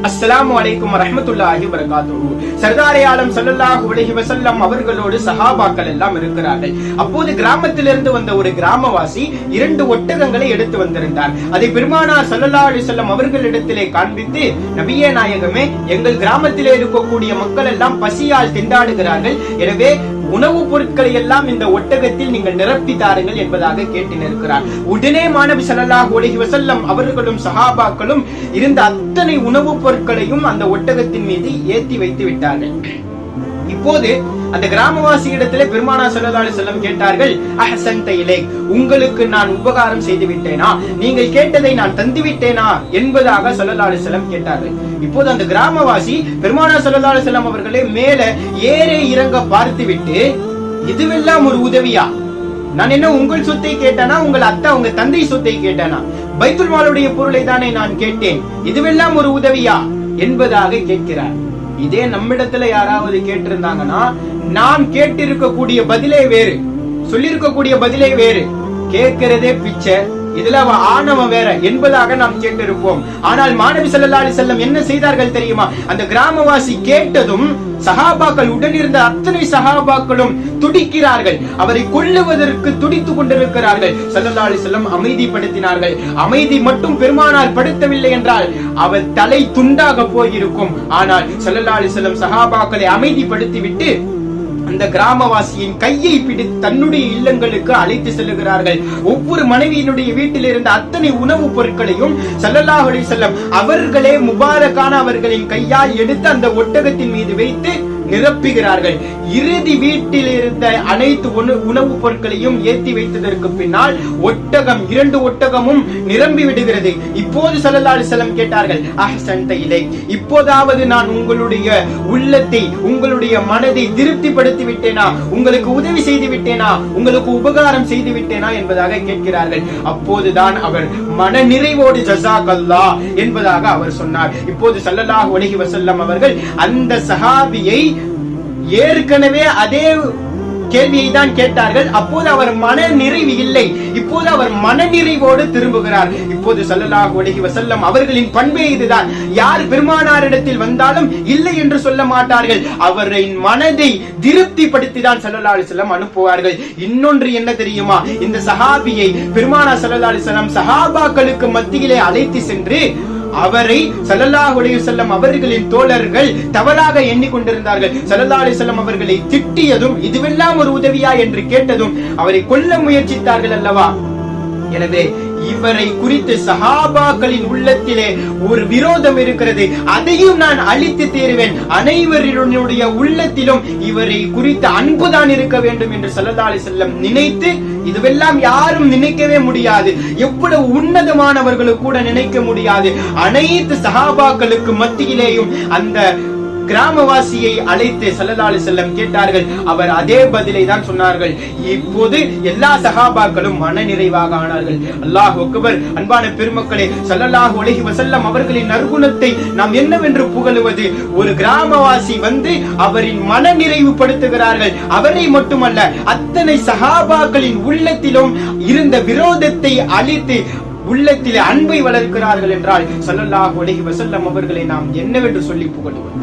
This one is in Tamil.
அஸ்ஸலாமு அலைக்கும் வரஹ்மத்துல்லாஹி வபரகாத்துஹு. சர்தாரே ஆலம் ஸல்லல்லாஹு அலைஹி வஸல்லம் அவர்களோடு சஹாபாக்கள் எல்லாம் இருக்கிறார்கள். அப்போது கிராமத்திலிருந்து வந்த ஒரு கிராமவாசி 2 ஒட்டகங்களை எடுத்து வந்திருந்தார். அதை பெருமானார் ஸல்லல்லாஹு அலைஹி வஸல்லம் அவர்களிடத்திலே காண்பித்து, நபியே நாயகமே, எங்கள் கிராமத்திலே இருக்கக்கூடிய மக்கள் எல்லாம் பசியால் திண்டாடுகிறார்கள், எனவே உணவுப் பொருட்களை எல்லாம் இந்த ஒட்டகத்தில் நீங்கள் நிரப்பி தாருங்கள் என்பதாக கேட்டிருக்கிறார். உடனே மாநபி ஸல்லல்லாஹு அலைஹி வஸல்லம் அவர்களும் சஹாபாக்களும் இருந்த அத்தனை உணவுப் பொருட்களையும் அந்த ஒட்டகத்தின் மீது ஏற்றி வைத்து விட்டார்கள். இப்போது அந்த கிராமவாசி இடத்திலே பெருமானார் ஸல்லல்லாஹு அலைஹி வஸல்லம் கேட்டார்கள், அஹ்ஸன்த இலைக், உங்களுக்கு நான் உபகாரம் செய்து விட்டேனா, நீங்கள் கேட்டதை நான் தந்து விட்டேனா என்பதாக ஸல்லல்லாஹு அலைஹி வஸல்லம் கேட்டார்கள். இப்போது அந்த கிராமவாசி பெருமானார் ஸல்லல்லாஹு அலைஹி வஸல்லம் அவர்களே மேல ஏறே இறங்க பார்த்துவிட்டு, இதுவெல்லாம் ஒரு உதவியா? நான் என்ன உங்கள் சொத்தை கேட்டானா, உங்கள் அத்தா உங்க தந்தை சொத்தை கேட்டானா? பைத்துல் மாலுடைய பொருளை தானே நான் கேட்டேன், இதுவெல்லாம் ஒரு உதவியா என்பதாக கேட்கிறார். இதே நம்மிடத்துல யாராவது கேட்டிருந்தாங்கன்னா, நாம் கேட்டிருக்கக்கூடிய பதிலே வேறு, சொல்லிருக்கக்கூடிய பதிலே வேறு, கேட்கிறதே பிச்சை, இதுல ஆணவம் வேற என்பதாக நாம் கேட்டிருப்போம். ஆனால் மாநபி ஸல்லல்லாஹு அலைஹி வஸல்லம் என்ன செய்தார்கள் தெரியுமா? அந்த கிராமவாசி கேட்டதும் சஹாபாக்கள், உடனிருந்த அத்தனை சஹாபாக்களும் துடிக்கிறார்கள், அவரை கொல்லுவதற்கு துடித்துக் கொண்டிருக்கிறார்கள். ஸல்லல்லாஹு அலைஹி வஸல்லம் அமைதிப்படுத்தினார்கள். அமைதி மட்டும் பெருமானார் படுத்தவில்லை என்றால் அவர் தலை துண்டாக போயிருக்கும். ஆனால் ஸல்லல்லாஹு அலைஹி வஸல்லம் சஹாபாக்களை அமைதிப்படுத்திவிட்டு அந்த கிராமவாசியின் கையை பிடித்து தன்னுடைய இல்லங்களுக்கு அழைத்து செல்லுகிறார்கள். ஒவ்வொரு மனைவியினுடைய வீட்டில் இருந்த அத்தனை உணவுப் பொருட்களையும் ஸல்லல்லாஹு அலைஹி வஸல்லம் அவர்களே முபாரக்கான அவர்களின் கையால் எடுத்து அந்த ஒட்டகத்தின் மீது வைத்து நிரப்புகிறார்கள். இறுதி வீட்டில் இருந்த அனைத்து உணவுப் பொருட்களையும் ஏற்றி வைத்ததற்கு பின்னால் ஒட்டகம், 2 ஒட்டகமும் நிரம்பி விடுகிறது. இப்போது ஸல்லல்லாஹு அலைஹி வஸல்லம் கேட்டார்கள், அஹ்ஸன்த இலைக், இப்போதாவது நான் உங்களுடைய உள்ளத்தை, உங்களுடைய மனதை திருப்திப்படுத்தி விட்டேனா, உங்களுக்கு உதவி செய்து விட்டேனா, உங்களுக்கு உபகாரம் செய்து விட்டேனா என்பதாக கேட்கிறார்கள். அப்போதுதான் அவர் மன நிறைவோடு ஜஸாக்கல்லாஹ் என்பதாக அவர் சொன்னார். இப்போது ஸல்லல்லாஹு அலைஹி வஸல்லம் அவர்கள் அந்த சஹாபியை ஏற்கனவே அதே கேள்வியை தான் கேட்டார்கள். அப்போது அவர் மன நிறைவு இல்லை, இப்போது அவர் மன நிறைவோடு திரும்புகிறார். இப்போது ஸல்லல்லாஹு அலைஹி வஸல்லம் அவர்களின் பண்பே இதுதான். யார் பெருமானாரிடத்தில் வந்தாலும் இல்லை என்று சொல்ல மாட்டார்கள், அவரின் மனதை திருப்திப்படுத்தி தான் ஸல்லல்லாஹு அலைஹி வஸல்லம் அனுப்புவார்கள். இன்னொன்று என்ன தெரியுமா? இந்த சஹாபியை பெருமானார் ஸல்லல்லாஹு அலைஹி வஸல்லம் சஹாபாக்களுக்கு மத்தியிலே அழைத்து சென்று அவரை ஸல்லல்லாஹு அலைஹி வஸல்லம் அவர்களின் தோழர்கள் தவறாக எண்ணிக்கொண்டிருந்தார்கள். ஸல்லல்லாஹு அலைஹி வஸல்லம் அவர்களை திட்டியதும், இதுவெல்லாம் ஒரு உதவியா என்று கேட்டதும் அவரை கொல்ல முயற்சித்தார்கள் அல்லவா? எனவே இவரை குறித்து சஹாபாக்களின் உள்ளத்திலே ஒரு விரோதம் இருக்கிறது, அதையும் நான் அழித்து தீருவேன், அனைவருடைய உள்ளத்திலும் இவரை குறித்து அன்புதான் இருக்க வேண்டும் என்று ஸல்லல்லாஹு அலைஹி வஸல்லம் நினைத்து, இதுவெல்லாம் யாரும் நினைக்கவே முடியாது, எவ்வளவு உன்னதமானவர்களுக்கு கூட நினைக்க முடியாது, அனைத்து சஹாபாக்களுக்கு மத்தியிலேயும் அந்த கிராமவாசியை அழைத்து ஸல்லல்லாஹு அலைஹி வஸல்லம் கேட்டார்கள். அவர் அதே பதிலை தான் சொன்னார்கள். இப்போது எல்லா சஹாபாக்களும் மன நிறைவாக ஆனார்கள். அல்லாஹ் அக்பர். அன்பான பெருமக்களே, ஸல்லல்லாஹு அலைஹி வஸல்லம் அவர்களின் நற்குணத்தை நாம் என்னவென்று புகழுவது? ஒரு கிராமவாசி வந்து அவரின் மன நிறைவு படுத்துகிறார்கள். அவரை மட்டுமல்ல, அத்தனை சஹாபாக்களின் உள்ளத்திலும் இருந்த விரோதத்தை அழித்து உள்ளத்திலே அன்பை வளர்க்கிறார்கள் என்றால் ஸல்லல்லாஹு அலைஹி வஸல்லம் அவர்களை நாம் என்னவென்று சொல்லி புகழுவது?